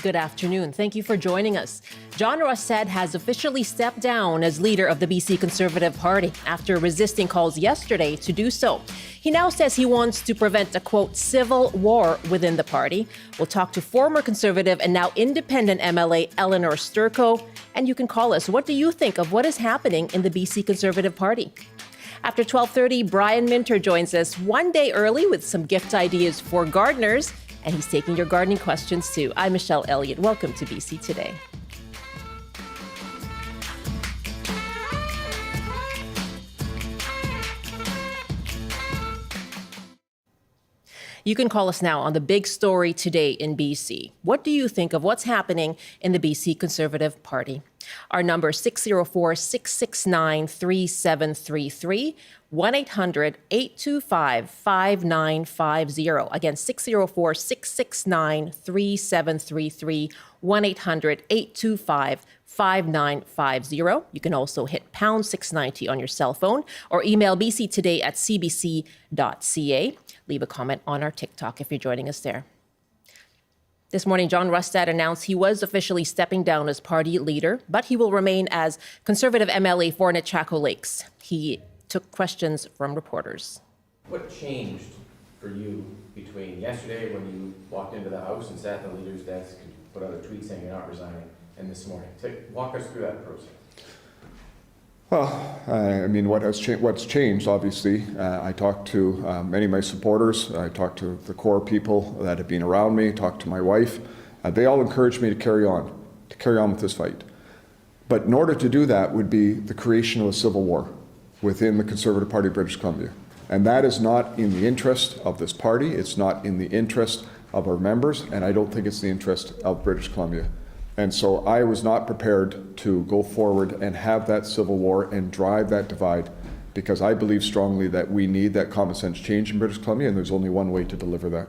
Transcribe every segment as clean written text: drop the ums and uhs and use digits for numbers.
Good afternoon. Thank you for joining us. John Rustad has officially stepped down as leader of the BC Conservative Party after resisting calls yesterday to do so. He now says he wants to prevent a, quote, civil war within the party. We'll talk to former Conservative and now independent MLA Elenore Sturko. And you can call us. What do you think of what is happening in the BC Conservative Party? After 12:30, Brian Minter joins us one day early with some gift ideas for gardeners. And he's taking your gardening questions too. I'm Michelle Elliott. Welcome to BC Today. You can call us now on the big story today in BC. What do you think of what's happening in the BC Conservative Party? Our number is 604-669-3733, 1-800-825-5950. Again, 604-669-3733, 1-800-825-5950. You can also hit pound 690 on your cell phone or email bctoday@cbc.ca. Leave a comment on our TikTok if you're joining us there. This morning, John Rustad announced he was officially stepping down as party leader, but he will remain as Conservative MLA for Nechako Lakes. He took questions from reporters. What changed for you between yesterday when you walked into the House and sat at the leader's desk and put out a tweet saying you're not resigning, and this morning? Walk us through that process. Well, I mean, what's changed, obviously, I talked to many of my supporters, I talked to the core people that have been around me, talked to my wife. They all encouraged me to carry on with this fight. But in order to do that would be the creation of a civil war within the Conservative Party of British Columbia. And that is not in the interest of this party, it's not in the interest of our members, and I don't think it's the interest of British Columbia. And so I was not prepared to go forward and have that civil war and drive that divide, because I believe strongly that we need that common sense change in British Columbia, and there's only one way to deliver that.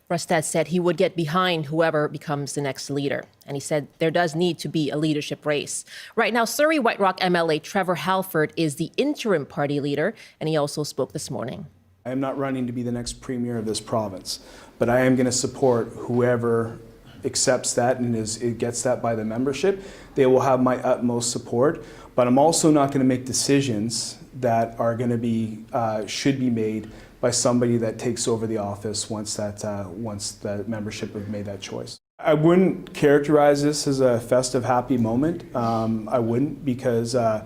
Rustad said he would get behind whoever becomes the next leader. And he said there does need to be a leadership race. Right now, Surrey-White MLA Trevor Halford is the interim party leader, and he also spoke this morning. I am not running to be the next premier of this province, but I am going to support whoever accepts that and it gets that by the membership. They will have my utmost support, but I'm also not going to make decisions that are going to be should be made by somebody that takes over the office once the membership have made that choice. I wouldn't characterize this as a festive, happy moment. I wouldn't, because I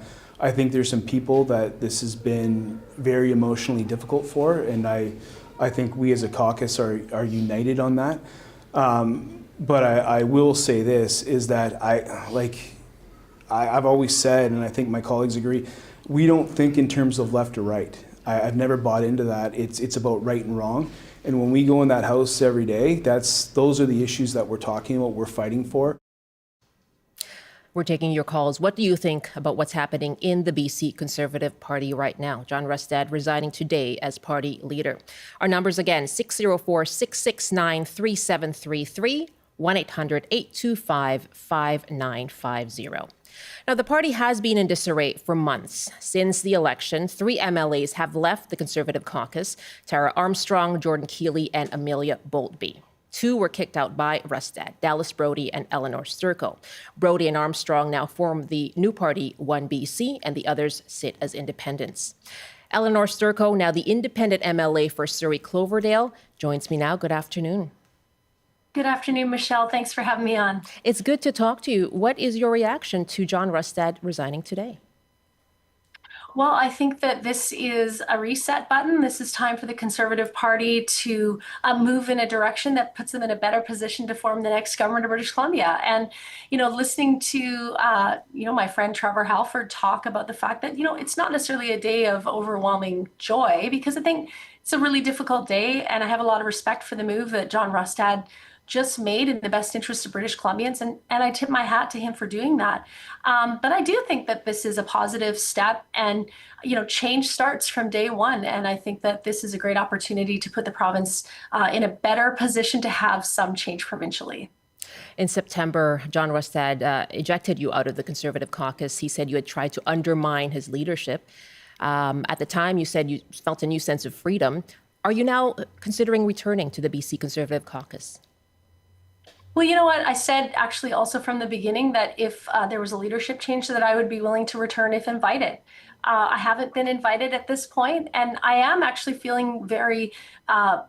think there's some people that this has been very emotionally difficult for, and I think we as a caucus are united on that. But I will say this, is that I've always said, and I think my colleagues agree, we don't think in terms of left or right. I've never bought into that. It's about right and wrong. And when we go in that house every day, those are the issues that we're talking about, we're fighting for. We're taking your calls. What do you think about what's happening in the BC Conservative Party right now? John Rustad resigning today as party leader. Our numbers again, 604-669-3733, 1-800-825-5950. Now, the party has been in disarray for months. Since the election, 3 MLAs have left the Conservative Caucus: Tara Armstrong, Jordan Keeley, and Amelia Boltby. 2 were kicked out by Rustad, Dallas Brody and Elenore Sturko. Brody and Armstrong now form the new party, 1BC, and the others sit as independents. Elenore Sturko, now the independent MLA for Surrey-Cloverdale, joins me now. Good afternoon. Good afternoon, Michelle. Thanks for having me on. It's good to talk to you. What is your reaction to John Rustad resigning today? Well, I think that this is a reset button. This is time for the Conservative Party to move in a direction that puts them in a better position to form the next government of British Columbia. And, listening to, my friend Trevor Halford talk about the fact that, it's not necessarily a day of overwhelming joy, because I think it's a really difficult day. And I have a lot of respect for the move that John Rustad just made in the best interest of British Columbians, and I tip my hat to him for doing that. But I do think that this is a positive step, and change starts from day one. And I think that this is a great opportunity to put the province in a better position to have some change provincially. In September, John Rustad ejected you out of the Conservative Caucus. He said you had tried to undermine his leadership. At the time, you said you felt a new sense of freedom. Are you now considering returning to the BC Conservative Caucus? Well, you know what? I said actually also from the beginning that if there was a leadership change, that I would be willing to return if invited. I haven't been invited at this point, and I am actually feeling very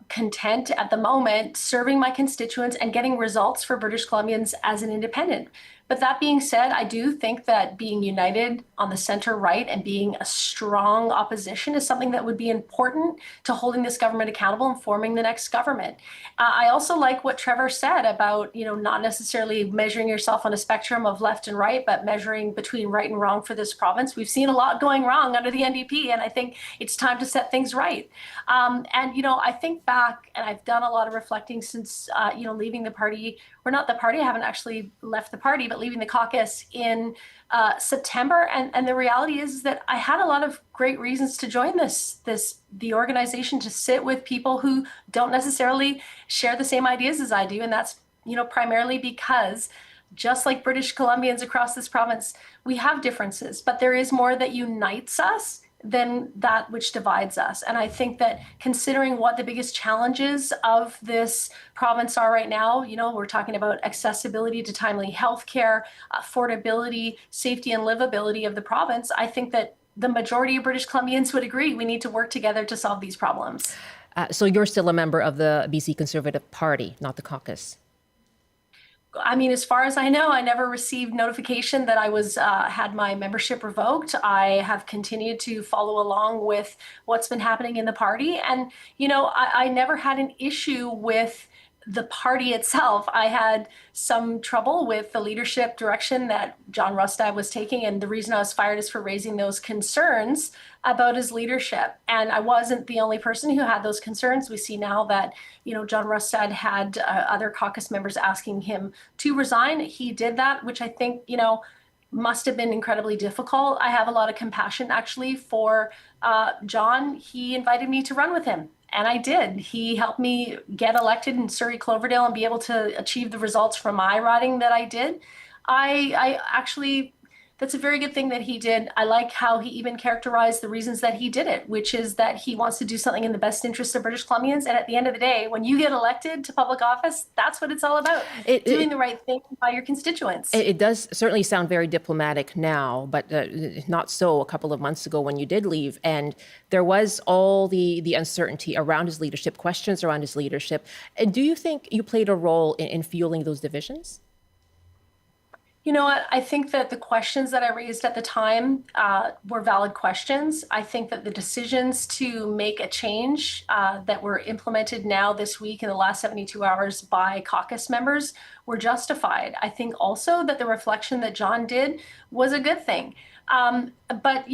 content at the moment serving my constituents and getting results for British Columbians as an independent. But that being said, I do think that being united on the center right and being a strong opposition is something that would be important to holding this government accountable and forming the next government. I also like what Trevor said about, not necessarily measuring yourself on a spectrum of left and right, but measuring between right and wrong for this province. We've seen a lot going wrong under the NDP, and I think it's time to set things right. I think back, and I've done a lot of reflecting since, leaving the party, or not the party, I haven't actually left the party, but leaving the caucus in September. And the reality is that I had a lot of great reasons to join the organization, to sit with people who don't necessarily share the same ideas as I do. And that's, primarily because just like British Columbians across this province, we have differences, but there is more that unites us than that which divides us. And I think that considering what the biggest challenges of this province are right now, we're talking about accessibility to timely health care, affordability, safety, and livability of the province. I think that the majority of British Columbians would agree we need to work together to solve these problems. So you're still a member of the BC Conservative Party, not the caucus? I mean, as far as I know, I never received notification that I had my membership revoked. I have continued to follow along with what's been happening in the party. And, I never had an issue with the party itself. I had some trouble with the leadership direction that John Rustad was taking. And the reason I was fired is for raising those concerns about his leadership. And I wasn't the only person who had those concerns. We see now that, John Rustad had other caucus members asking him to resign. He did that, which I think, must have been incredibly difficult. I have a lot of compassion actually for John. He invited me to run with him. And I did. He helped me get elected in Surrey-Cloverdale and be able to achieve the results from my riding that I did. I actually, that's a very good thing that he did. I like how he even characterized the reasons that he did it, which is that he wants to do something in the best interest of British Columbians. And at the end of the day, when you get elected to public office, that's what it's all about, doing the right thing by your constituents. It does certainly sound very diplomatic now, but not so a couple of months ago when you did leave. And there was all the uncertainty around his leadership, questions around his leadership. Do you think you played a role in fueling those divisions? You know what? I think that the questions that I raised at the time were valid questions. I think that the decisions to make a change that were implemented now this week in the last 72 hours by caucus members were justified. I think also that the reflection that John did was a good thing. But,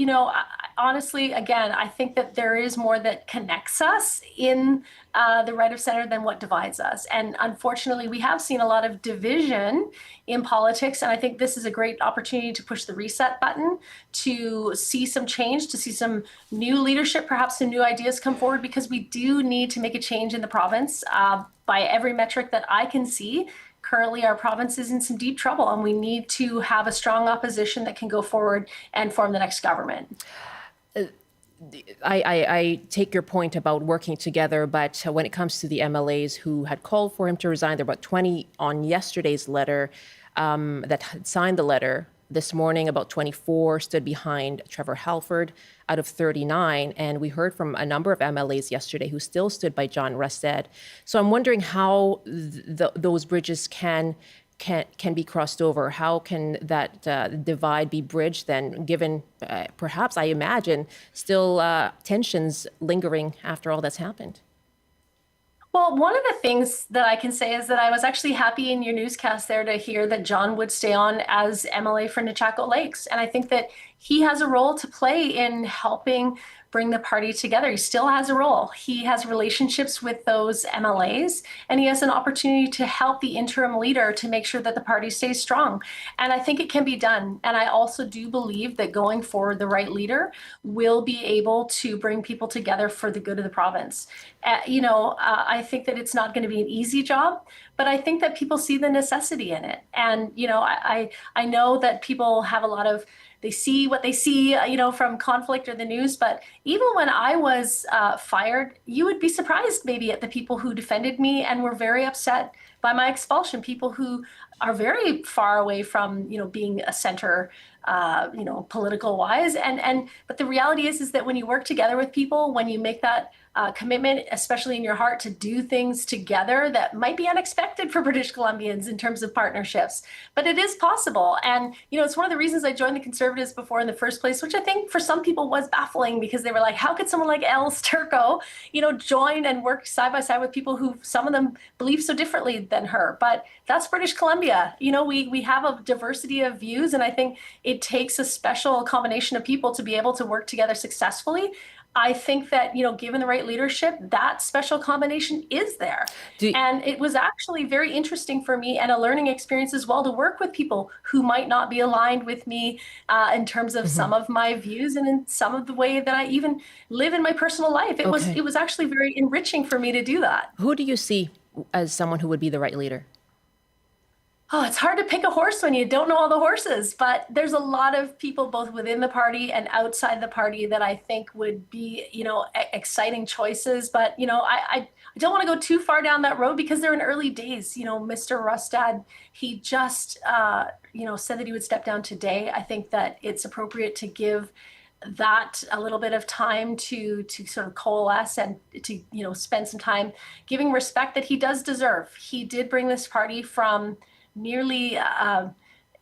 honestly, again, I think that there is more that connects us in the right of center than what divides us. And unfortunately, we have seen a lot of division in politics. And I think this is a great opportunity to push the reset button, to see some change, to see some new leadership, perhaps some new ideas come forward, because we do need to make a change in the province. By every metric that I can see, currently our province is in some deep trouble, and we need to have a strong opposition that can go forward and form the next government. I take your point about working together, but when it comes to the MLAs who had called for him to resign, there were about 20 on yesterday's letter that had signed the letter. This morning, about 24 stood behind Trevor Halford out of 39. And we heard from a number of MLAs yesterday who still stood by John Rustad. So I'm wondering how those bridges can be crossed over. How can that divide be bridged then, given perhaps, I imagine, still tensions lingering after all that's happened? Well, one of the things that I can say is that I was actually happy in your newscast there to hear that John would stay on as MLA for Nechako Lakes. And I think that he has a role to play in helping bring the party together. He still has a role. He has relationships with those MLAs, and he has an opportunity to help the interim leader to make sure that the party stays strong. And I think it can be done. And I also do believe that going forward, the right leader will be able to bring people together for the good of the province. I think that it's not going to be an easy job, but I think that people see the necessity in it. And, I know that people have a lot of they see what they see, from conflict or the news. But even when I was fired, you would be surprised maybe at the people who defended me and were very upset by my expulsion. People who are very far away from, being a center, political wise. But the reality is that when you work together with people, when you make that commitment, especially in your heart, to do things together that might be unexpected for British Columbians in terms of partnerships, but it is possible. And, it's one of the reasons I joined the Conservatives before in the first place, which I think for some people was baffling, because they were like, how could someone like El Sturko, join and work side by side with people who some of them believe so differently than her? But that's British Columbia. We have a diversity of views, and I think it takes a special combination of people to be able to work together successfully. I think that, given the right leadership, that special combination is there. And it was actually very interesting for me and a learning experience as well to work with people who might not be aligned with me in terms of some of my views and in some of the way that I even live in my personal life. It was actually very enriching for me to do that. Who do you see as someone who would be the right leader? Oh, it's hard to pick a horse when you don't know all the horses, but there's a lot of people both within the party and outside the party that I think would be, exciting choices. But, I don't want to go too far down that road because they're in early days. Mr. Rustad, he just, said that he would step down today. I think that it's appropriate to give that a little bit of time to sort of coalesce and to, spend some time giving respect that he does deserve. He did bring this party from nearly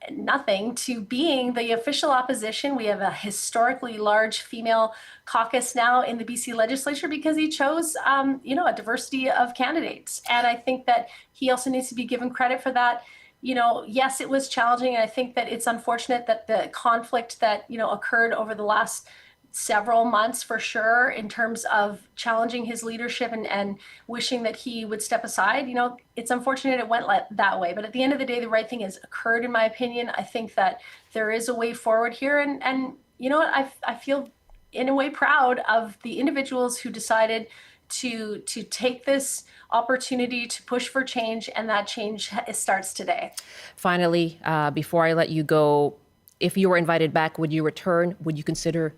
nothing to being the official opposition. We have a historically large female caucus now in the BC legislature because he chose, a diversity of candidates. And I think that he also needs to be given credit for that. Yes, it was challenging. And I think that it's unfortunate that the conflict that, occurred over the last several months for sure in terms of challenging his leadership and wishing that he would step aside. It's unfortunate it went that way, but at the end of the day, the right thing has occurred, in my opinion. I think that there is a way forward here. And you know what? I feel in a way proud of the individuals who decided to take this opportunity to push for change, and that change starts today. Finally, before I let you go, if you were invited back, would you return? Would you consider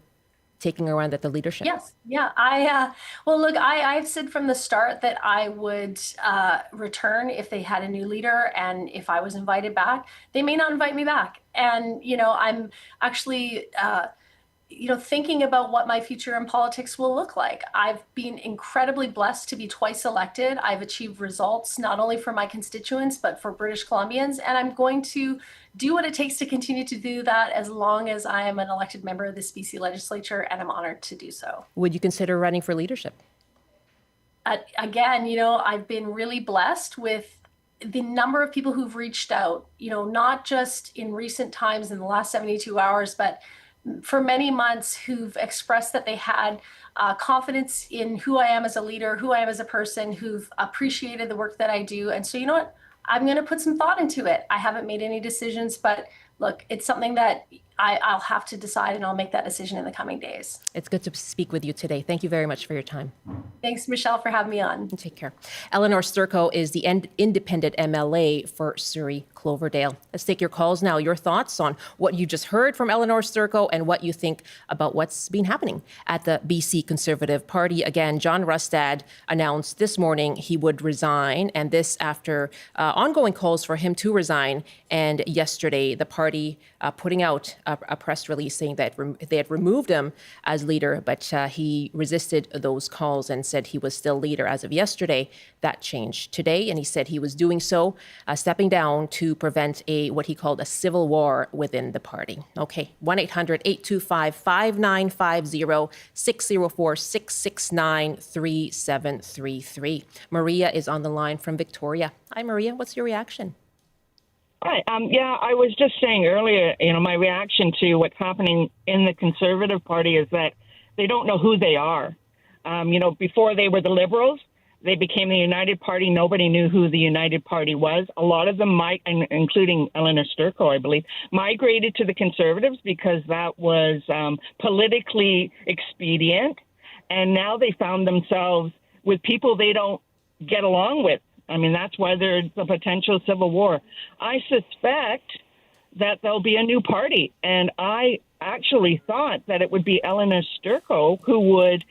taking a run at the leadership? Yes. Yeah. I've said from the start that I would return if they had a new leader, and if I was invited back. They may not invite me back. And, I'm actually, thinking about what my future in politics will look like. I've been incredibly blessed to be twice elected. I've achieved results not only for my constituents, but for British Columbians. And I'm going to do what it takes to continue to do that as long as I am an elected member of this BC legislature, and I'm honored to do so. Would you consider running for leadership? Again, I've been really blessed with the number of people who've reached out, not just in recent times in the last 72 hours, but for many months, who've expressed that they had confidence in who I am as a leader, who I am as a person, who've appreciated the work that I do. And so, you know what? I'm going to put some thought into it. I haven't made any decisions, but look, it's something that I'll have to decide, and I'll make that decision in the coming days. It's good to speak with you today. Thank you very much for your time. Thanks, Michelle, for having me on. Take care. Elenore Sturko is the independent MLA for Surrey-Cloverdale. Let's take your calls now. Your thoughts on what you just heard from Elenore Sturko and what you think about what's been happening at the BC Conservative Party. Again, John Rustad announced this morning he would resign, and this after ongoing calls for him to resign. And yesterday, the party putting out a press release saying that they had removed him as leader, but he resisted those calls and said he was still leader as of yesterday. That changed today, and he said he was doing so, stepping down to prevent what he called a civil war within the party. Okay, 1-800-825-5950, 604-669-3733. Maria is on the line from Victoria. Hi, Maria. What's your reaction? Hi. I was just saying earlier, my reaction to what's happening in the Conservative Party is that they don't know who they are. Before they were the Liberals, they became the United Party. Nobody knew who the United Party was. A lot of them, including Elenore Sturko, I believe, migrated to the Conservatives because that was politically expedient. And now they found themselves with people they don't get along with. That's why there's a potential civil war. I suspect that there'll be a new party, and I actually thought that it would be Elenore Sturko who would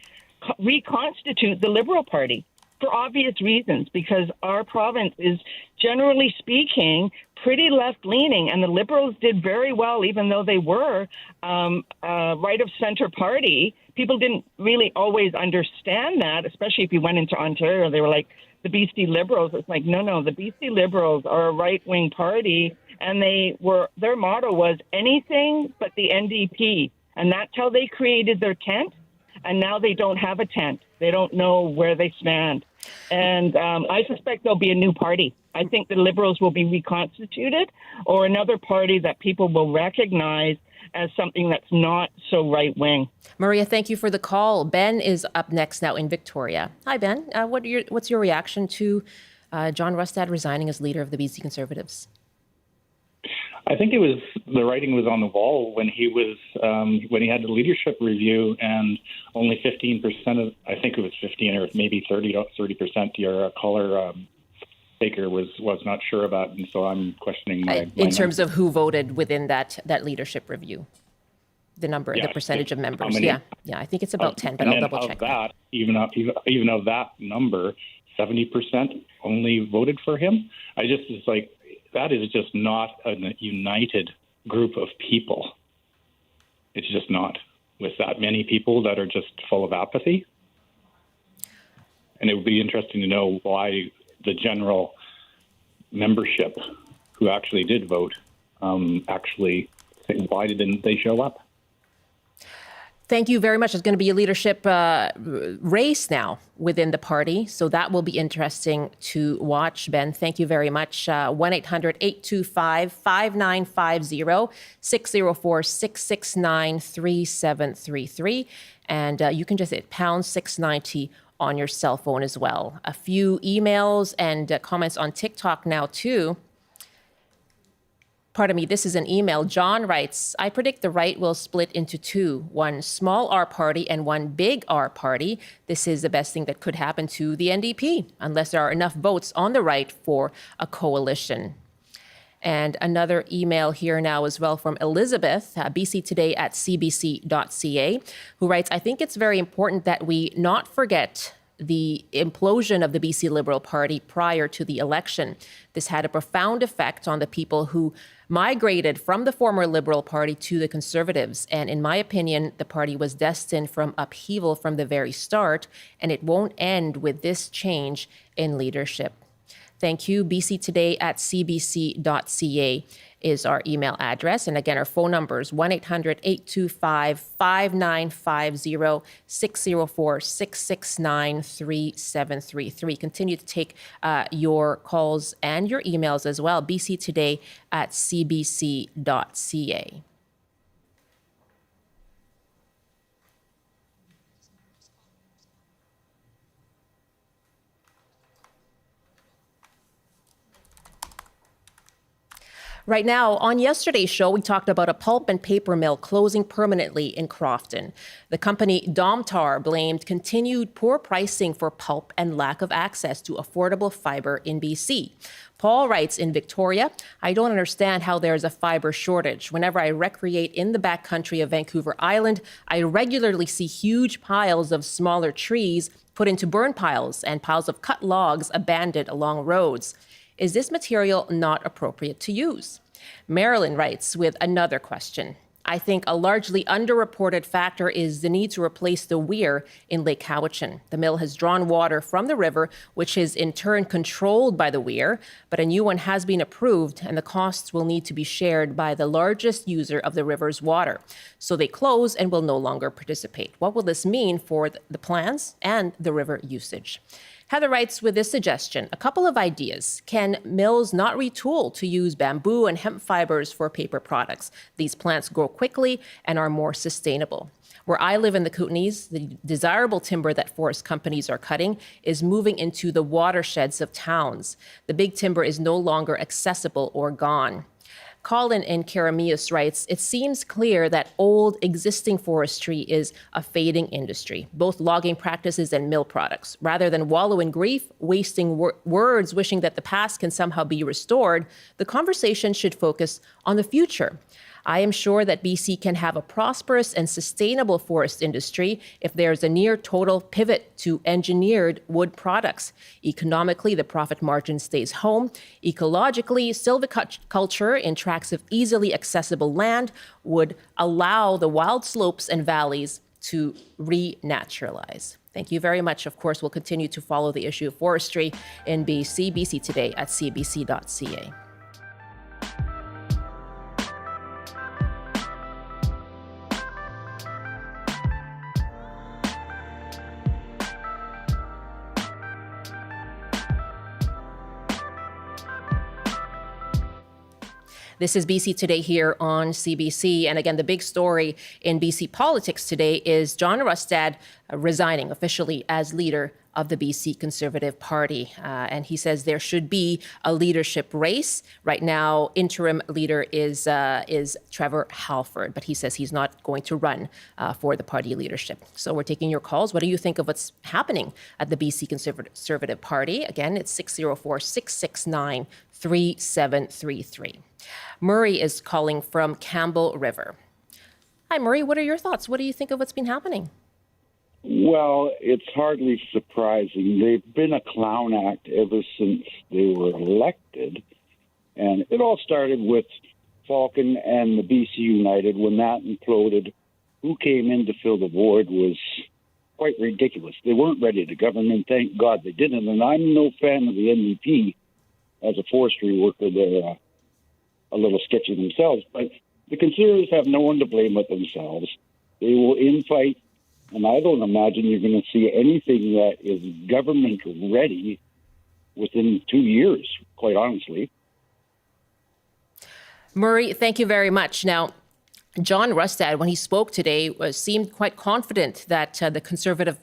reconstitute the Liberal Party for obvious reasons, because our province is, generally speaking, pretty left-leaning, and the Liberals did very well, even though they were right-of-centre party. People didn't really always understand that, especially if you went into Ontario. They were like, the BC Liberals. It's like, no, the BC Liberals are a right-wing party, and their motto was anything but the NDP, and that's how they created their tent, and now they don't have a tent. They don't know where they stand. And I suspect there'll be a new party. I think the Liberals will be reconstituted, or another party that people will recognize as something that's not so right-wing. Maria, thank you for the call. Ben is up next now in Victoria. Hi, Ben. What's your reaction to John Rustad resigning as leader of the BC Conservatives? I think the writing was on the wall when he had the leadership review, and only 15% of, I think it was 15 or maybe 30% your caller taker was not sure about, and so I'm questioning my in terms of who voted within that leadership review, the percentage of members. Yeah, I think it's about 10, but I'll double check that. Even of that number, 70% only voted for him. It's like, that is just not a united group of people. It's just not, with that many people that are just full of apathy. And it would be interesting to know why the general membership who actually did vote, why didn't they show up? Thank you very much. There's going to be a leadership race now within the party, so that will be interesting to watch, Ben. Thank you very much. 1-800-825-5950, 604-669-3733. And you can just hit pound 690 on your cell phone as well. A few emails and comments on TikTok now, too. Pardon me, this is an email. John writes, I predict the right will split into two, one small R party and one big R party. This is the best thing that could happen to the NDP, unless there are enough votes on the right for a coalition. And another email here now as well from Elizabeth, bctoday@cbc.ca, who writes, I think it's very important that we not forget the implosion of the BC Liberal Party prior to the election. This had a profound effect on the people who migrated from the former Liberal Party to the Conservatives. And in my opinion, the party was destined for upheaval from the very start, and it won't end with this change in leadership. Thank you. bctoday@cbc.ca is our email address. And again, our phone number is 1-800-825-5950, 604-669-3733. Continue to take your calls and your emails as well, bctoday@cbc.ca. Right now, on yesterday's show, we talked about a pulp and paper mill closing permanently in Crofton. The company Domtar blamed continued poor pricing for pulp and lack of access to affordable fiber in BC. Paul writes in Victoria, I don't understand how there's a fiber shortage. Whenever I recreate in the backcountry of Vancouver Island, I regularly see huge piles of smaller trees put into burn piles and piles of cut logs abandoned along roads. Is this material not appropriate to use? Marilyn writes with another question. I think a largely underreported factor is the need to replace the weir in Lake Cowichan. The mill has drawn water from the river, which is in turn controlled by the weir, but a new one has been approved and the costs will need to be shared by the largest user of the river's water. So they close and will no longer participate. What will this mean for the plans and the river usage? Heather writes with this suggestion, a couple of ideas. Can mills not retool to use bamboo and hemp fibers for paper products? These plants grow quickly and are more sustainable. Where I live in the Kootenays, the desirable timber that forest companies are cutting is moving into the watersheds of towns. The big timber is no longer accessible or gone. Colin in Karameus writes, it seems clear that old existing forestry is a fading industry, both logging practices and mill products. Rather than wallow in grief, wasting words, wishing that the past can somehow be restored, the conversation should focus on the future. I am sure that BC can have a prosperous and sustainable forest industry if there's a near total pivot to engineered wood products. Economically, the profit margin stays home. Ecologically, silviculture in tracts of easily accessible land would allow the wild slopes and valleys to renaturalize. Thank you very much. Of course, we'll continue to follow the issue of forestry in BC. BC Today at cbc.ca. This is BC Today here on CBC. And again, the big story in BC politics today is John Rustad resigning officially as leader of the BC Conservative Party. And he says there should be a leadership race. Right now, interim leader is Trevor Halford, but he says he's not going to run for the party leadership. So we're taking your calls. What do you think of what's happening at the BC Conservative Party? Again, it's 604-669-3733. Murray is calling from Campbell River. Hi, Murray. What are your thoughts? What do you think of what's been happening? Well, it's hardly surprising. They've been a clown act ever since they were elected. And it all started with Falcon and the BC United. When that imploded, who came in to fill the void was quite ridiculous. They weren't ready to govern, and thank God they didn't. And I'm no fan of the NDP as a forestry worker. They're a little sketchy themselves. But the Conservatives have no one to blame but themselves. They will infight. And I don't imagine you're going to see anything that is government ready within 2 years, quite honestly. Murray, thank you very much. Now, John Rustad, when he spoke today, seemed quite confident that the Conservative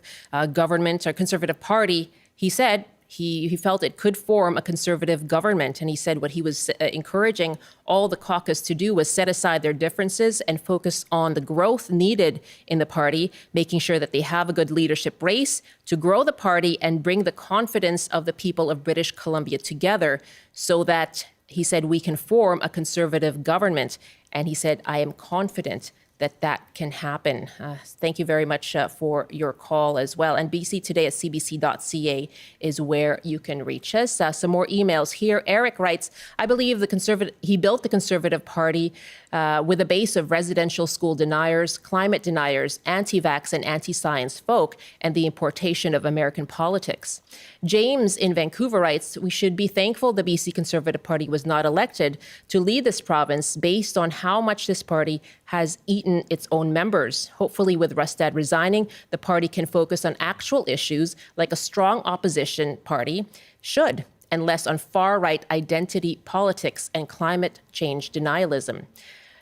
government or Conservative Party, he said, he felt it could form a Conservative government. And he said what he was encouraging all the caucus to do was set aside their differences and focus on the growth needed in the party, making sure that they have a good leadership race to grow the party and bring the confidence of the people of British Columbia together so that, he said, we can form a Conservative government. And he said, I am confident that can happen. Thank you very much for your call as well. And BC Today at cbc.ca is where you can reach us. Some more emails here. Eric writes, I believe he built the Conservative Party with a base of residential school deniers, climate deniers, anti-vax and anti-science folk, and the importation of American politics. James in Vancouver writes, we should be thankful the BC Conservative Party was not elected to lead this province based on how much this party has eaten its own members. Hopefully with Rustad resigning, the party can focus on actual issues like a strong opposition party should, and less on far-right identity politics and climate change denialism.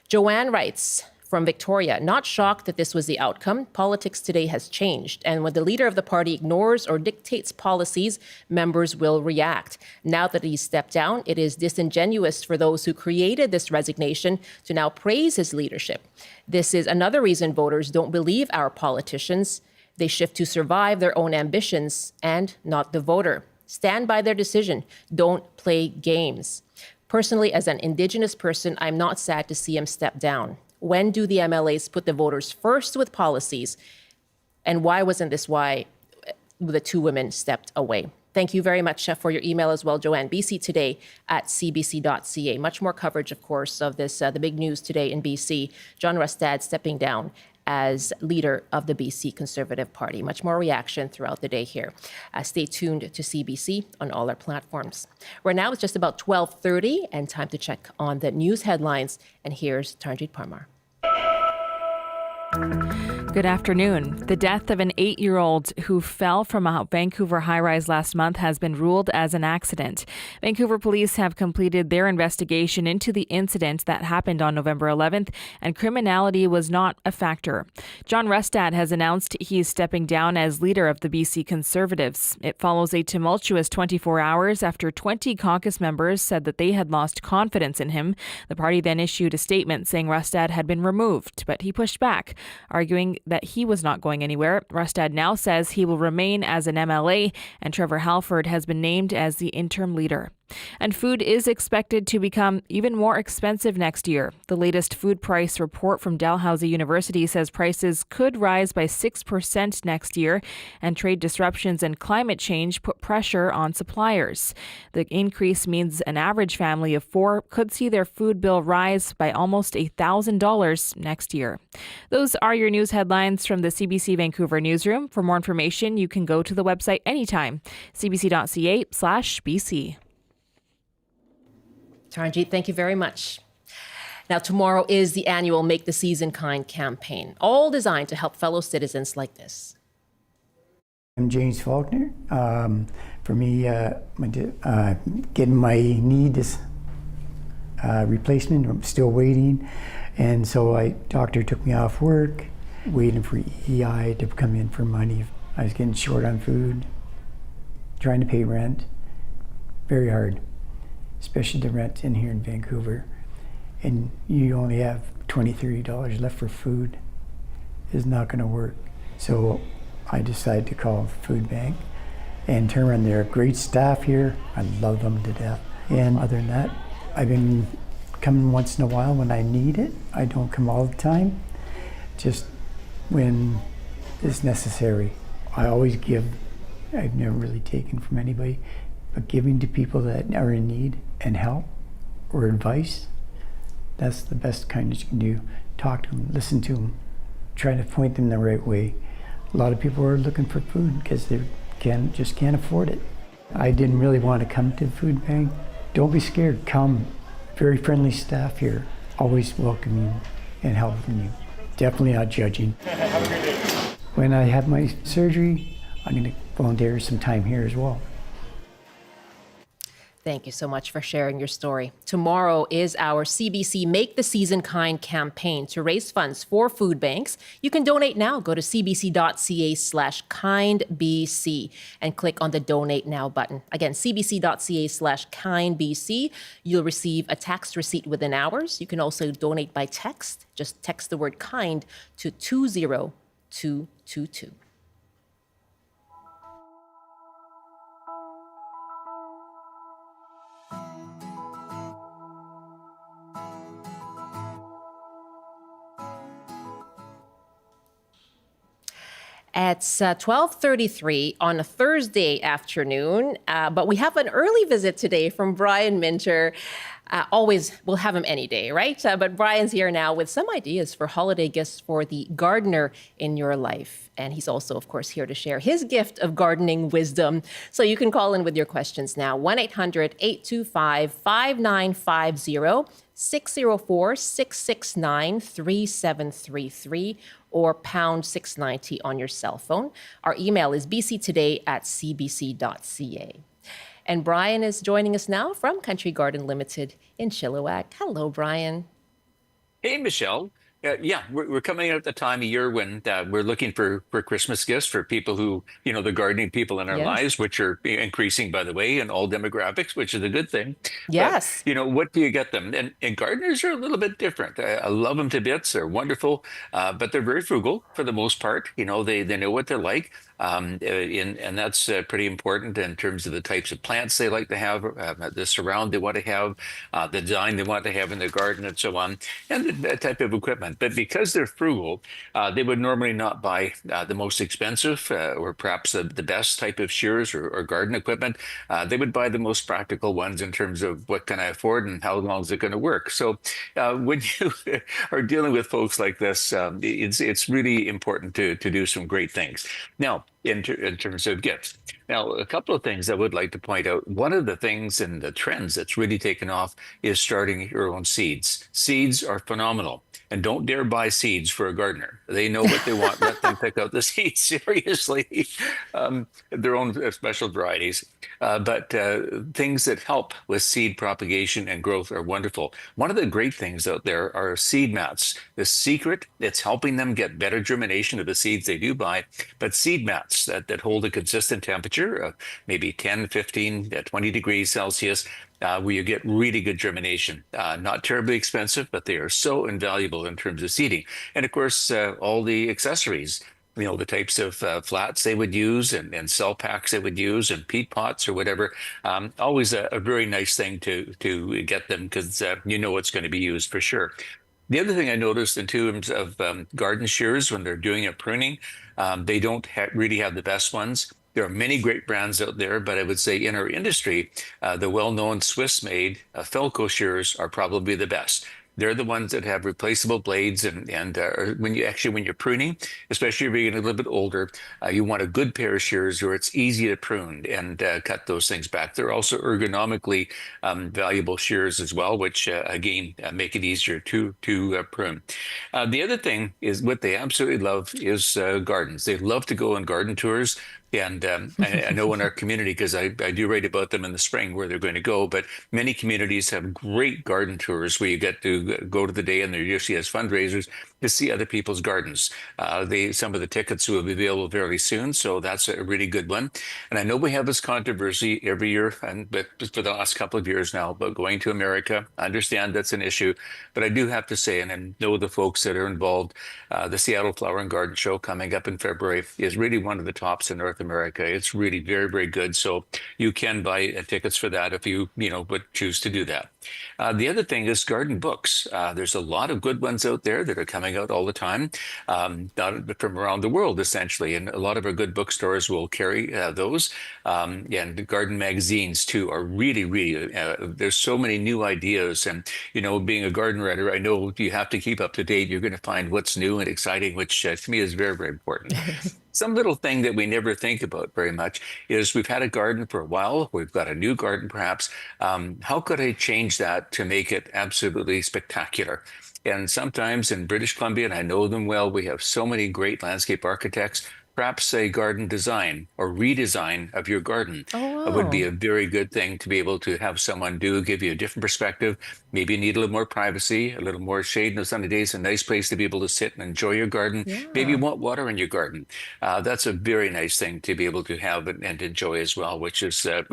Joanne writes from Victoria, not shocked that this was the outcome. Politics today has changed, and when the leader of the party ignores or dictates policies, members will react. Now that he's stepped down, it is disingenuous for those who created this resignation to now praise his leadership. This is another reason voters don't believe our politicians. They shift to survive their own ambitions and not the voter. Stand by their decision. Don't play games. Personally, as an Indigenous person, I'm not sad to see him step down. When do the MLAs put the voters first with policies? And why wasn't this why the two women stepped away? Thank you very much for your email as well, Joanne. BC Today at cbc.ca. Much more coverage, of course, of this, the big news today in BC. John Rustad stepping down as leader of the BC Conservative Party. Much more reaction throughout the day here. Stay tuned to CBC on all our platforms. Right now it's just about 12:30 and time to check on the news headlines. And here's Tarnjeet Parmar. Good afternoon. The death of an 8-year-old who fell from a Vancouver high-rise last month has been ruled as an accident. Vancouver police have completed their investigation into the incident that happened on November 11th, and criminality was not a factor. John Rustad has announced he is stepping down as leader of the BC Conservatives. It follows a tumultuous 24 hours after 20 caucus members said that they had lost confidence in him. The party then issued a statement saying Rustad had been removed, but he pushed back, arguing that he was not going anywhere. Rustad now says he will remain as an MLA, and Trevor Halford has been named as the interim leader. And food is expected to become even more expensive next year. The latest food price report from Dalhousie University says prices could rise by 6% next year, and trade disruptions and climate change put pressure on suppliers. The increase means an average family of 4 could see their food bill rise by almost $1,000 next year. Those are your news headlines from the CBC Vancouver newsroom. For more information, you can go to the website anytime, cbc.ca/BC. Taranjeet, thank you very much. Now, tomorrow is the annual Make the Season Kind campaign, all designed to help fellow citizens like this. I'm James Faulkner. For me, getting my knee replacement, I'm still waiting. And so doctor took me off work, waiting for EI to come in for money. I was getting short on food, trying to pay rent. Very hard, especially the rent in here in Vancouver. And you only have $20, $30 left for food. It's not going to work. So I decided to call the food bank and turn around. They're great staff here. I love them to death. And other than that, I've been coming once in a while when I need it. I don't come all the time, just when it's necessary. I always give. I've never really taken from anybody, but giving to people that are in need and help or advice, that's the best kindness you can do. Talk to them, listen to them, try to point them the right way. A lot of people are looking for food because they just can't afford it. I didn't really want to come to the food bank. Don't be scared, come. Very friendly staff here, always welcoming you and helping you. Definitely not judging. Have a great day. When I have my surgery, I'm going to volunteer some time here as well. Thank you so much for sharing your story. Tomorrow is our CBC Make the Season Kind campaign to raise funds for food banks. You can donate now. Go to cbc.ca/kindbc and click on the Donate Now button. Again, cbc.ca/kindbc. You'll receive a tax receipt within hours. You can also donate by text. Just text the word kind to 20222. It's 12:33 on a Thursday afternoon, but we have an early visit today from Brian Minter. Always, we'll have him any day, right? But Brian's here now with some ideas for holiday gifts for the gardener in your life. And he's also, of course, here to share his gift of gardening wisdom. So you can call in with your questions now. 1-800-825-5950, 604-669-3733, or pound 690 on your cell phone. Our email is bctoday@cbc.ca. And Brian is joining us now from Country Garden Limited in Chilliwack. Hello, Brian. Hey, Michelle. We're coming out at the time of year when we're looking for Christmas gifts for people who, the gardening people in our lives, which are increasing, by the way, in all demographics, which is a good thing. Yes. But, what do you get them? And gardeners are a little bit different. I love them to bits. They're wonderful, but they're very frugal for the most part. They know what they're like. And that's pretty important in terms of the types of plants they like to have, the surround they want to have, the design they want to have in their garden, and so on, and the type of equipment. But because they're frugal, they would normally not buy the most expensive or perhaps the best type of shears or garden equipment. They would buy the most practical ones in terms of what can I afford and how long is it going to work. So when you are dealing with folks like this, it's really important to do some great things. Now, in terms of gifts. Now, a couple of things I would like to point out. One of the things and the trends that's really taken off is starting your own seeds. Seeds are phenomenal. And don't dare buy seeds for a gardener. They know what they want. Let them pick out the seeds, seriously. Their own special varieties. But things that help with seed propagation and growth are wonderful. One of the great things out there are seed mats. The secret, it's helping them get better germination of the seeds they do buy. But seed mats that hold a consistent temperature of maybe 10, 15, 20 degrees Celsius, where you get really good germination. Not terribly expensive, but they are so invaluable in terms of seeding. And of course, all the accessories the types of flats they would use and cell packs they would use and peat pots or whatever. Always a very nice thing to get them because it's going to be used for sure. The other thing I noticed in terms of garden shears when they're doing a pruning, they don't really have the best ones. There are many great brands out there, but I would say in our industry, the well-known Swiss-made Felco shears are probably the best. They're the ones that have replaceable blades, and when you're pruning, especially if you're getting a little bit older, you want a good pair of shears where it's easy to prune and cut those things back. They're also ergonomically valuable shears as well, which again make it easier to prune. The other thing is what they absolutely love is gardens. They love to go on garden tours. And I know in our community, because I do write about them in the spring where they're going to go, but many communities have great garden tours where you get to go to the day, and they're usually as fundraisers to see other people's gardens. Some of the tickets will be available very soon, so that's a really good one. And I know we have this controversy every year, but for the last couple of years now, about going to America. I understand that's an issue, but I do have to say, and I know the folks that are involved, the Seattle Flower and Garden Show coming up in February is really one of the tops in North America. It's really very, very good. So you can buy tickets for that if you would choose to do that. The other thing is garden books. There's a lot of good ones out there that are coming out all the time, from around the world, essentially. And a lot of our good bookstores will carry those. And the garden magazines, too, are really, really, there's so many new ideas. And, being a garden writer, I know you have to keep up to date. You're going to find what's new and exciting, which to me is very, very important. Some little thing that we never think about very much is we've had a garden for a while. We've got a new garden, perhaps. How could I change that to make it absolutely spectacular? And sometimes in British Columbia, and I know them well, we have so many great landscape architects. Perhaps a garden design or redesign of your garden would be a very good thing to be able to have someone do, give you a different perspective. Maybe you need a little more privacy, a little more shade on the sunny days, a nice place to be able to sit and enjoy your garden. Yeah. Maybe you want water in your garden. That's a very nice thing to be able to have and enjoy as well, which is, to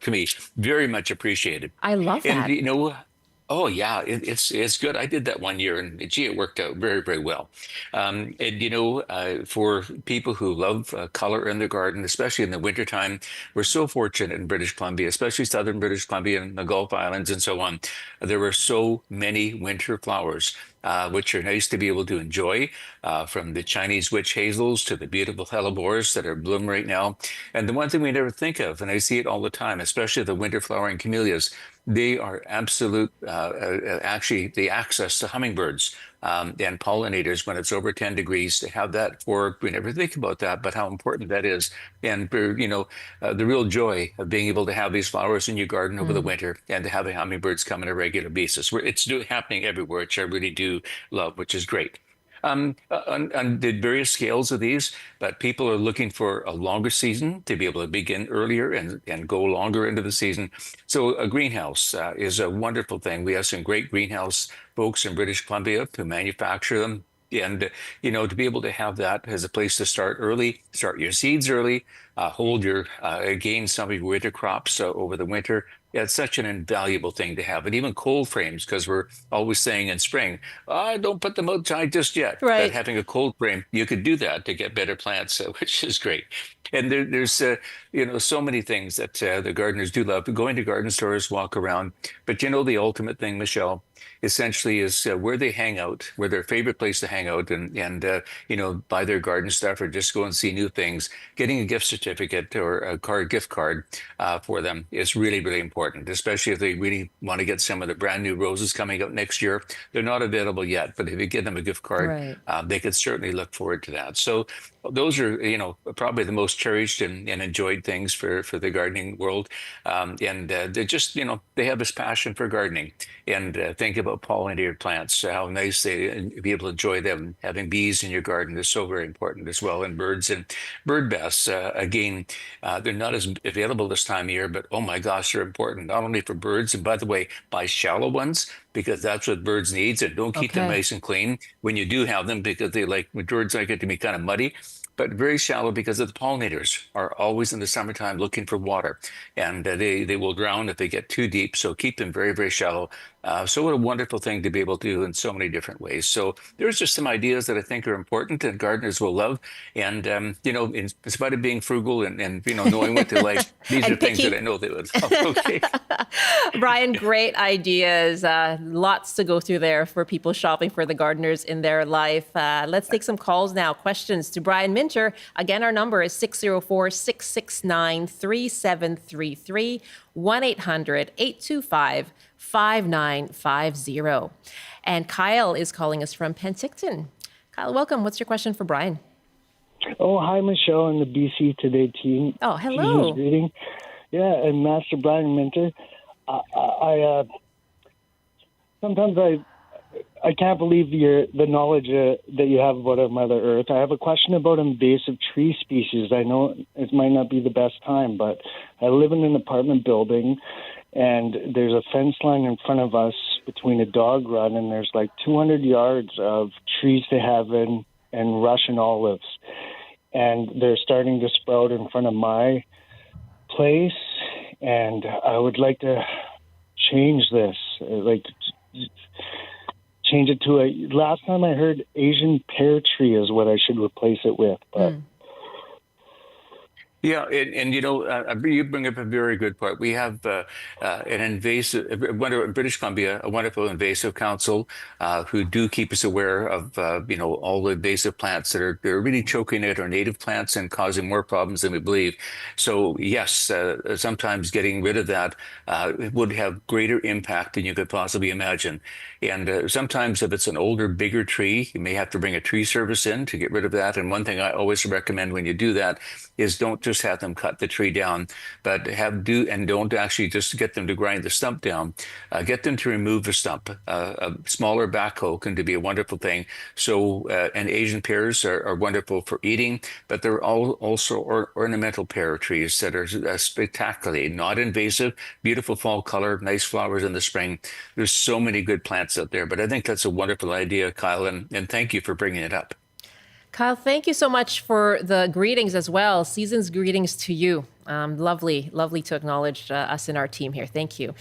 me, very much appreciated. I love that. And, oh yeah, it's good. I did that one year, and gee, it worked out very, very well. For people who love color in their garden, especially in the wintertime, we're so fortunate in British Columbia, especially southern British Columbia and the Gulf Islands and so on. There are so many winter flowers, which are nice to be able to enjoy, from the Chinese witch hazels to the beautiful hellebores that are bloom right now. And the one thing we never think of, and I see it all the time, especially the winter flowering camellias, they are absolute, actually, the access to hummingbirds and pollinators when it's over 10 degrees to have that we never think about that, but how important that is. And, the real joy of being able to have these flowers in your garden over the winter and to have the hummingbirds come on a regular basis. It's happening everywhere, which I really do love, which is great. On the various scales of these, but people are looking for a longer season to be able to begin earlier and go longer into the season. So a greenhouse is a wonderful thing. We have some great greenhouse folks in British Columbia who manufacture them. And, to be able to have that as a place to start early, start your seeds early, hold gain some of your winter crops over the winter. Yeah, it's such an invaluable thing to have. And even cold frames, because we're always saying in spring, don't put them outside just yet. Right. But having a cold frame, you could do that to get better plants, which is great. And there's so many things that the gardeners do love. Going to garden stores, walk around. But the ultimate thing, Michelle, essentially is where they hang out, where their favorite place to hang out and buy their garden stuff or just go and see new things. Getting a gift certificate or a gift card for them is really, really important, especially if they really want to get some of the brand new roses coming out next year. They're not available yet, but if you give them a gift card, they could certainly look forward to that. So those are, probably the most cherished and enjoyed things for the gardening world. They're just, they have this passion for gardening. And think about pollinator plants, how nice they be able to enjoy them. Having bees in your garden is so very important as well. And birds and bird baths, again, they're not as available this time of year, but oh my gosh, they're important, not only for birds. And by the way, buy shallow ones, because that's what birds need. And don't keep them nice and clean when you do have them, because birds like it to be kind of muddy. but very shallow because of the pollinators are always in the summertime looking for water, and they will drown if they get too deep. So keep them very, very shallow. So what a wonderful thing to be able to do in so many different ways. So there's just some ideas that I think are important and gardeners will love. And, in spite of being frugal and knowing what they like, these And are things that picky. I know they would love. Okay. Brian, great ideas. Lots to go through there for people shopping for the gardeners in their life. Let's take some calls now. Questions to Brian Minter. Again, our number is 604-669-3733, 1-800-825-5950. And Kyle is calling us from Penticton. Kyle, welcome. What's your question for Brian? Oh, hi, Michelle and the BC Today team. Oh, hello. Greeting. Yeah, and Master Brian Minter. I sometimes I can't believe the knowledge that you have about our Mother Earth. I have a question about invasive tree species. I know it might not be the best time, but I live in an apartment building, and there's a fence line in front of us between a dog run, and there's like 200 yards of trees to heaven and Russian olives. And they're starting to sprout in front of my place, and I would like to change this, change it to last time I heard Asian pear tree is what I should replace it with. But Yeah, and you bring up a very good point. We have an invasive, in British Columbia, a wonderful invasive council who do keep us aware of all the invasive plants they're really choking out our native plants and causing more problems than we believe. So yes, sometimes getting rid of that would have greater impact than you could possibly imagine. And sometimes if it's an older, bigger tree, you may have to bring a tree service in to get rid of that. And one thing I always recommend when you do that is don't just have them cut the tree down, but don't actually just get them to grind the stump down. Get them to remove the stump. A smaller backhoe can be a wonderful thing. So, and Asian pears are wonderful for eating, but they're also ornamental pear trees that are spectacularly not invasive, beautiful fall color, nice flowers in the spring. There's so many good plants out there, but I think that's a wonderful idea, Kyle, and thank you for bringing it up. Kyle, thank you so much for the greetings as well. Season's greetings to you. Lovely to acknowledge us in our team here. Thank you.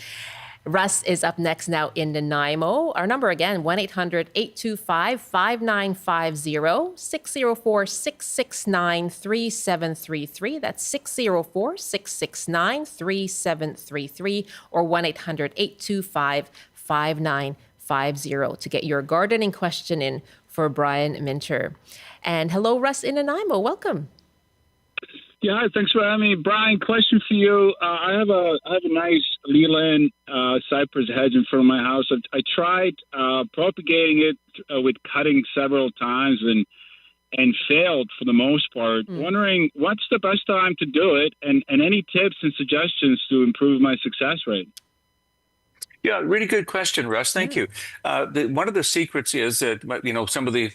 Russ is up next now in Nanaimo. Our number again, 1-800-825-5950, 604-669-3733. That's 604-669-3733 or 1-800-825-5950 to get your gardening question in for Brian Minter. And hello, Russ in Nanaimo. Welcome. Yeah, hi, thanks for having me. Brian, question for you. I have a nice Leland cypress hedge in front of my house. I tried propagating it with cutting several times and failed for the most part. Wondering what's the best time to do it and any tips and suggestions to improve my success rate? Yeah, really good question, Russ. Thank you. One of the secrets is that, some of the,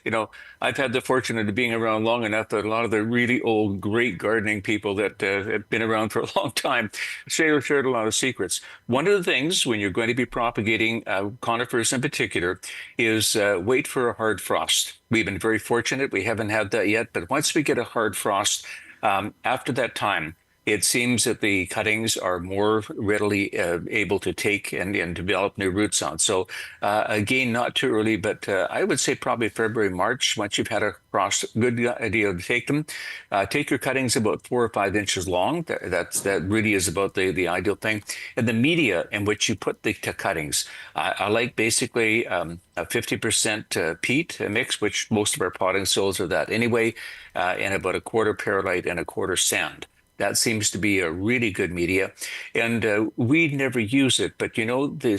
I've had the fortune of being around long enough that a lot of the really old, great gardening people that have been around for a long time shared a lot of secrets. One of the things when you're going to be propagating conifers in particular is wait for a hard frost. We've been very fortunate. We haven't had that yet, but once we get a hard frost, after that time, it seems that the cuttings are more readily able to take and develop new roots on. So again, not too early, but I would say probably February, March, once you've had a frost, good idea to take them. Take your cuttings about 4 or 5 inches long. That really is about the ideal thing. And the media in which you put the cuttings, I like basically a 50% peat mix, which most of our potting soils are that anyway, and about a quarter perlite and a quarter sand. That seems to be a really good media, and we never use it. But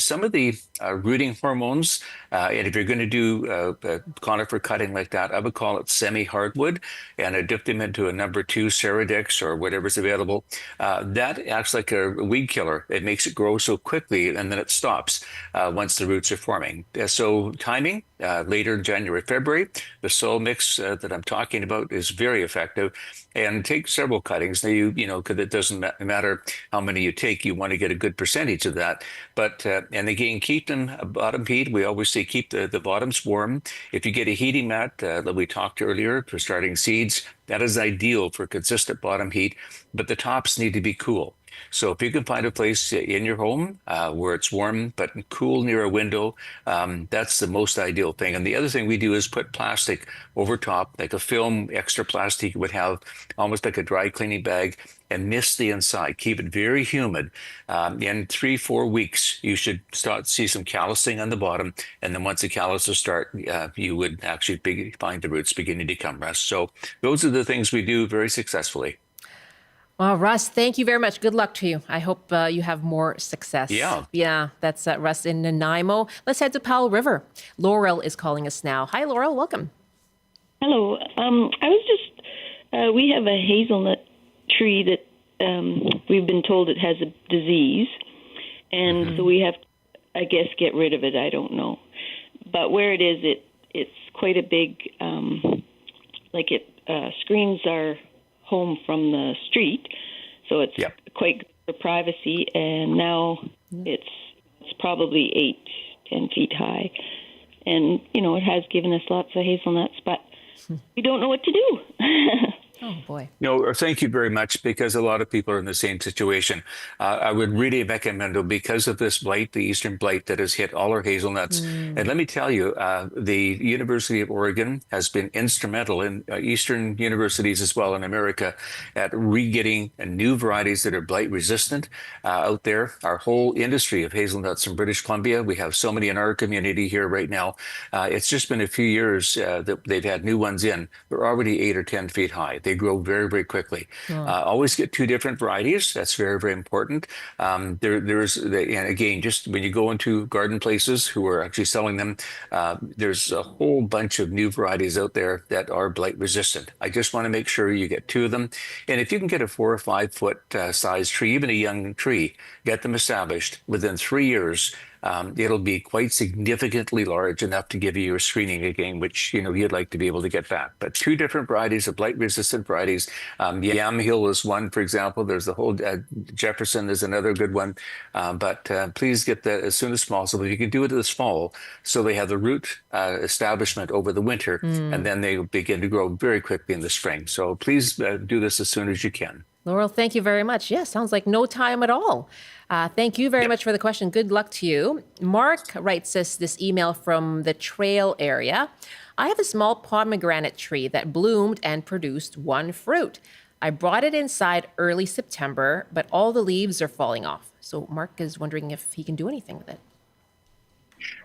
some of the rooting hormones, and if you're going to do conifer cutting like that, I would call it semi-hardwood, and I dip them into a number 2 Ceradix or whatever's available. That acts like a weed killer. It makes it grow so quickly, and then it stops once the roots are forming. So timing, later January, February, the soil mix that I'm talking about is very effective. and take several cuttings. Now because it doesn't matter how many you take, you want to get a good percentage of that. But and again, keep them bottom heat. We always say keep the bottoms warm. If you get a heating mat that we talked earlier for starting seeds, that is ideal for consistent bottom heat. But the tops need to be cool. So if you can find a place in your home where it's warm but cool near a window, that's the most ideal thing. And the other thing we do is put plastic over top, like a film, extra plastic you would have, almost like a dry cleaning bag, and mist the inside. Keep it very humid. In 3-4 weeks, you should start see some callousing on the bottom. And then once the calluses start, you would actually find the roots beginning to come, Russ. So those are the things we do very successfully. Well, Russ, thank you very much. Good luck to you. I hope you have more success. Yeah, that's Russ in Nanaimo. Let's head to Powell River. Laurel is calling us now. Hi, Laurel. Welcome. Hello. I was just, we have a hazelnut tree that we've been told it has a disease. And so we have to, I guess, get rid of it. I don't know. But where it is, it's quite a big, it screens our home from the street, so it's quite good for privacy, and now it's probably 8-10 feet high, and it has given us lots of hazelnuts, but we don't know what to do. Oh, boy. No, thank you very much, because a lot of people are in the same situation. I would really recommend, though, because of this blight, the eastern blight that has hit all our hazelnuts. And let me tell you, the University of Oregon has been instrumental in eastern universities as well in America at re-getting new varieties that are blight resistant out there. Our whole industry of hazelnuts in British Columbia, we have so many in our community here right now. It's just been a few years that they've had new ones in. They're already 8 or 10 feet high. They grow very, very quickly. Always get 2 different varieties. That's very, very important. And again, just when you go into garden places who are actually selling them, there's a whole bunch of new varieties out there that are blight resistant. I just want to make sure you get 2 of them. And if you can get a 4 or 5 foot size tree, even a young tree, get them established within 3 years. It'll be quite significantly large enough to give you your screening again, which you'd like to be able to get back. But 2 different varieties of blight-resistant varieties. Yamhill is one, for example. There's the whole Jefferson is another good one. But please get that as soon as possible. You can do it this fall, so they have the root establishment over the winter, and then they begin to grow very quickly in the spring. So please do this as soon as you can. Laurel, thank you very much. Yeah, sounds like no time at all. Thank you very much for the question. Good luck to you. Mark writes us this email from the Trail area. I have a small pomegranate tree that bloomed and produced 1 fruit. I brought it inside early September, but all the leaves are falling off. So Mark is wondering if he can do anything with it.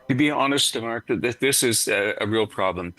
To be honest, Mark, this is a real problem.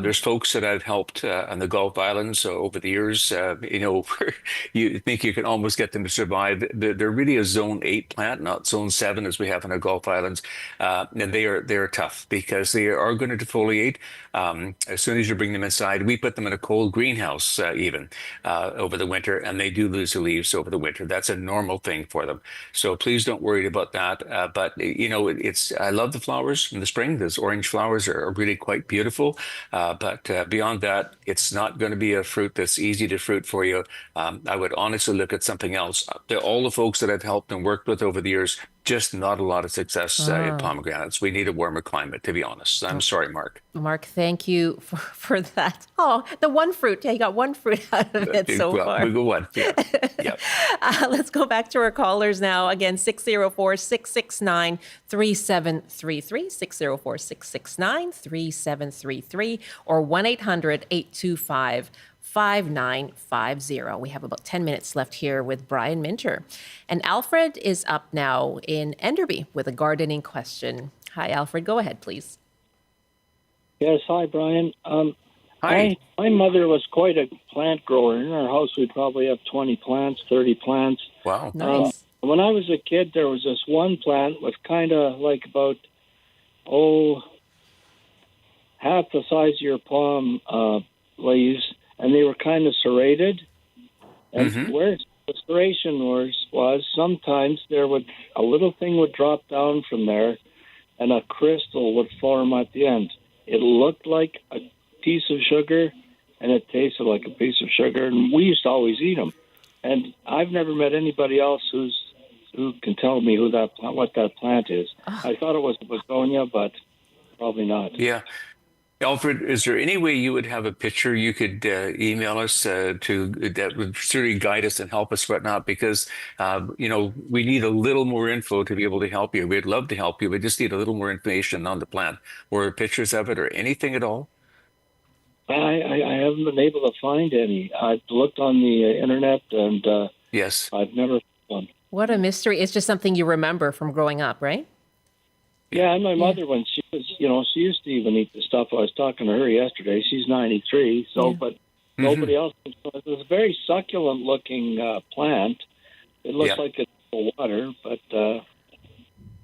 There's folks that I've helped on the Gulf Islands over the years, where you think you can almost get them to survive. They're really a zone 8 plant, not zone 7 as we have on the Gulf Islands. And they're tough because they are going to defoliate. As soon as you bring them inside, we put them in a cold greenhouse even over the winter, and they do lose their leaves over the winter. That's a normal thing for them. So please don't worry about that. But I love the flowers in the spring. Those orange flowers are really quite beautiful. But beyond that, it's not going to be a fruit that's easy to fruit for you. I would honestly look at something else. All the folks that I've helped and worked with over the years, just not a lot of success in pomegranates. We need a warmer climate, to be honest. I'm sorry, Mark. Mark, thank you for that. Oh, the 1 fruit. Yeah, you got 1 fruit out of it so far. We go 1. Yeah. Yep. Let's go back to our callers now. Again, 604-669-3733, 604-669-3733, or 1-800-825-5950. We have about 10 minutes left here with Brian Minter. And Alfred is up now in Enderby with a gardening question. Hi, Alfred. Go ahead, please. Yes. Hi, Brian. Hi. My mother was quite a plant grower. In our house, we'd probably have 20 plants, 30 plants. Wow. Nice. When I was a kid, there was this one plant with kind of like about, half the size of your palm leaves, and they were kind of serrated. And where the serration was sometimes a little thing would drop down from there, and a crystal would form at the end. It looked like a piece of sugar, and it tasted like a piece of sugar. And we used to always eat them. And I've never met anybody else who can tell me what that plant is. I thought it was a begonia, but probably not. Yeah. Alfred, is there any way you would have a picture you could email us that would certainly guide us and help us, whatnot? Because we need a little more info to be able to help you. We'd love to help you. We just need a little more information on the plant, or pictures of it, or anything at all. I haven't been able to find any. I've looked on the internet, and yes, I've never found one. What a mystery! It's just something you remember from growing up, right? Yeah, and my mother, when she was, she used to even eat the stuff. I was talking to her yesterday. She's 93, but nobody else. It was a very succulent-looking plant. It looks like it's full of water, but...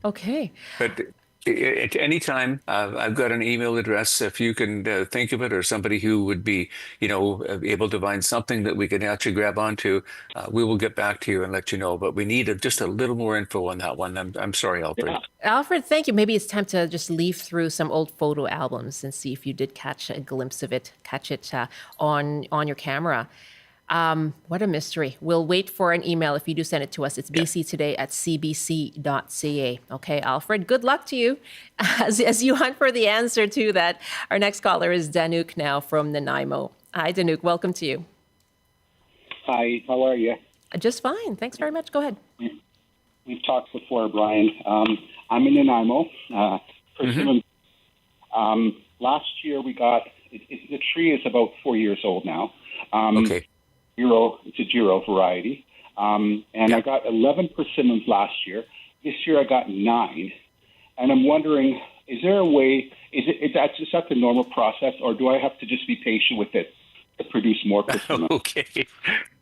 Okay. But at any time, I've got an email address. If you can think of it, or somebody who would be, able to find something that we can actually grab onto, we will get back to you and let you know. But we need just a little more info on that one. I'm sorry, Alfred. Yeah. Alfred, thank you. Maybe it's time to just leaf through some old photo albums and see if you did catch a glimpse of it, on your camera. What a mystery. We'll wait for an email if you do send it to us. It's bctoday@cbc.ca. Okay, Alfred, good luck to you as you hunt for the answer to that. Our next caller is Danuk now from Nanaimo. Hi, Danuk. Welcome to you. Hi, how are you? Just fine. Thanks very much. Go ahead. We've talked before, Brian. I'm in Nanaimo. Last year we got, the tree is about 4 years old now. Okay. It's a Giro variety. And I got 11 persimmons last year. This year I got 9. And I'm wondering, is there a way, is that the normal process, or do I have to just be patient with it to produce more persimmons? Okay.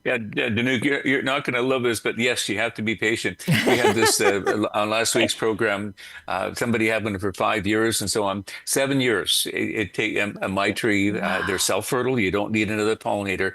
Yeah, Danuk, you're not going to love this, but yes, you have to be patient. We had this on last week's program. Somebody had one for 5 years and so on. 7 years. It take my tree. They're self-fertile. You don't need another pollinator.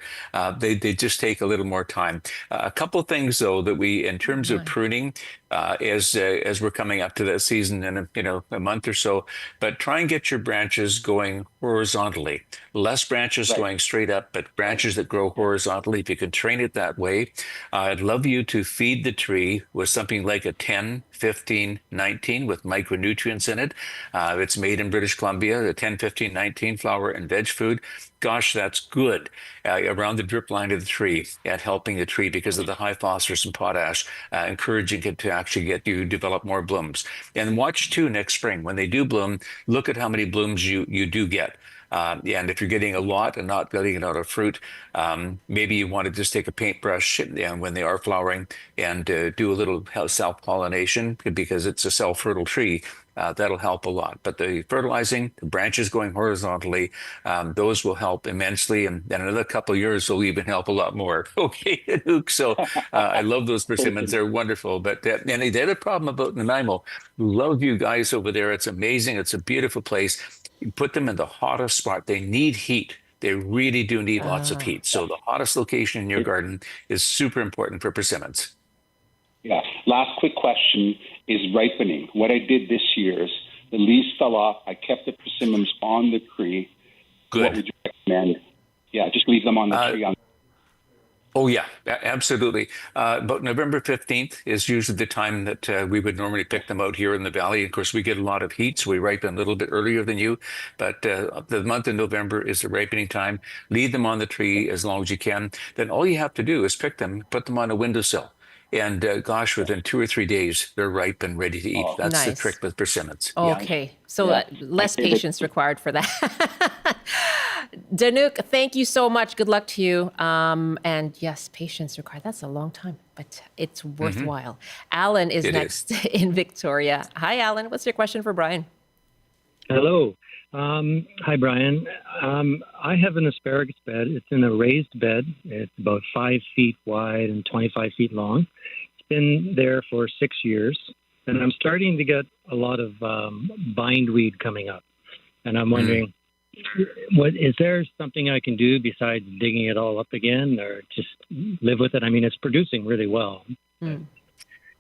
They just take a little more time. A couple of things though that we, in terms of pruning, as we're coming up to that season in a month or so, but try and get your branches going horizontally. Less branches going straight up, but branches that grow horizontally. If you can train it that way, I'd love you to feed the tree with something like a 10, 15, 19 with micronutrients in it. It's made in British Columbia, the 10, 15, 19 flower and veg food. Gosh, that's good around the drip line of the tree at helping the tree because of the high phosphorus and potash, encouraging it to actually get you develop more blooms. And watch too next spring when they do bloom, look at how many blooms you do get. And if you're getting a lot and not getting it out of fruit, maybe you want to just take a paintbrush and when they are flowering and do a little self-pollination because it's a self-fertile tree. That'll help a lot. But the fertilizing, the branches going horizontally, those will help immensely. And then another couple of years will even help a lot more. Okay, Luke. So I love those persimmons. They're wonderful. But and the other problem about Nanaimo, love you guys over there. It's amazing. It's a beautiful place. You put them in the hottest spot. They need heat. They really do need lots of heat. So the hottest location in your garden is super important for persimmons. Yeah. Last quick question is ripening. What I did this year is the leaves fell off. I kept the persimmons on the tree. Good. What would you recommend? Yeah, just leave them on the tree. Oh, yeah, absolutely. About November 15th is usually the time that we would normally pick them out here in the valley. Of course, we get a lot of heat, so we ripen a little bit earlier than you. But the month of November is the ripening time. Leave them on the tree as long as you can. Then all you have to do is pick them, put them on a windowsill. And gosh, within 2 or 3 days, they're ripe and ready to eat. That's the trick with persimmons. Okay, so less patience required for that. Danuk, thank you so much. Good luck to you. And yes, patience required. That's a long time, but it's worthwhile. Alan is next in Victoria. Hi, Alan. What's your question for Brian? Hello. Hi, Brian. I have an asparagus bed. It's in a raised bed. It's about 5 feet wide and 25 feet long. It's been there for 6 years, and I'm starting to get a lot of bindweed coming up. And I'm wondering, is there something I can do besides digging it all up again, or just live with it? I mean, it's producing really well.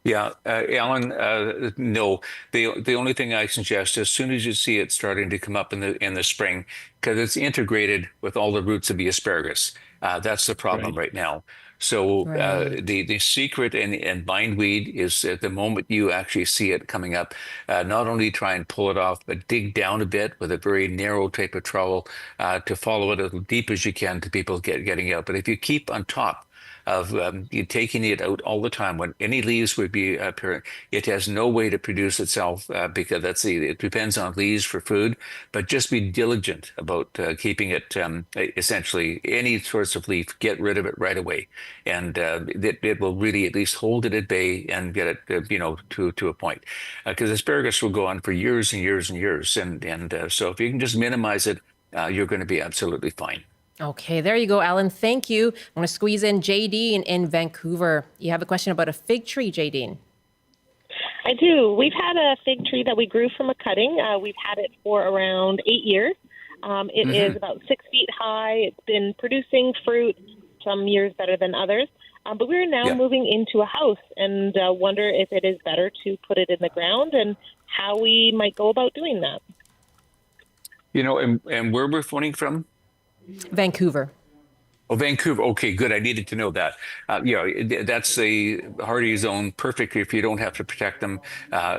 Yeah, Alan, no. The only thing I suggest, as soon as you see it starting to come up in the spring, because it's integrated with all the roots of the asparagus. That's the problem right now. So Right. the secret in bindweed is at the moment you actually see it coming up, not only try and pull it off, but dig down a bit with a very narrow type of trowel to follow it as deep as you can to people getting out. But if you keep on top of you taking it out all the time when any leaves would be apparent. It has no way to produce itself because it depends on leaves for food. But just be diligent about keeping it essentially any sorts of leaf. Get rid of it right away, and it will really at least hold it at bay and get it to a point. Because asparagus will go on for years and years and years, and so if you can just minimize it, you're going to be absolutely fine. Okay, there you go, Alan. Thank you. I'm going to squeeze in Jadine in Vancouver. You have a question about a fig tree, Jadine. I do. We've had a fig tree that we grew from a cutting. We've had it for around 8 years. It is about 6 feet high. It's been producing fruit, some years better than others. But we're now moving into a house and wonder if it is better to put it in the ground and how we might go about doing that. And where we're phoning from? Vancouver. Oh, Vancouver. Okay, good. I needed to know that. That's the hardy zone, perfect if you don't have to protect them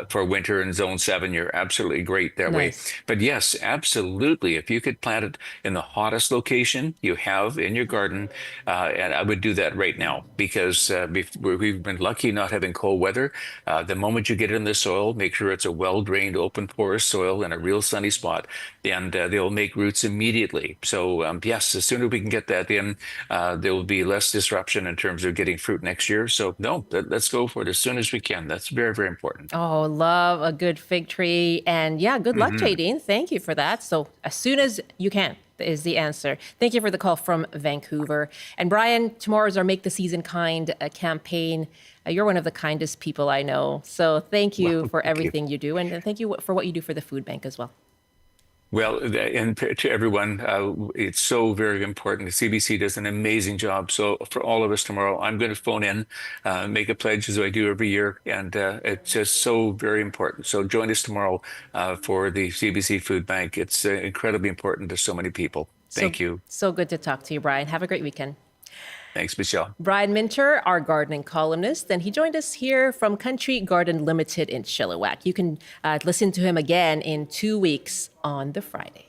for winter in zone 7. You're absolutely great that way. But yes, absolutely. If you could plant it in the hottest location you have in your garden, and I would do that right now because we've been lucky not having cold weather. The moment you get it in the soil, make sure it's a well-drained, open, porous soil in a real sunny spot, and they'll make roots immediately. So yes, the sooner we can get that in, there will be less disruption in terms of getting fruit next year. So no, let's go for it as soon as we can. That's very, very important. Oh, love a good fig tree. And yeah, good luck, Jadine. Thank you for that. So as soon as you can is the answer. Thank you for the call from Vancouver. And Brian, tomorrow's our Make the Season Kind campaign. You're one of the kindest people I know. So thank you for everything you do. And thank you for what you do for the food bank as well. Well, and to everyone, it's so very important. The CBC does an amazing job. So for all of us tomorrow, I'm going to phone in, make a pledge as I do every year. And it's just so very important. So join us tomorrow for the CBC Food Bank. It's incredibly important to so many people. Thank you. So good to talk to you, Brian. Have a great weekend. Thanks, Michelle. Brian Minter, our gardening columnist, and he joined us here from Country Garden Limited in Chilliwack. You can listen to him again in 2 weeks on the Friday.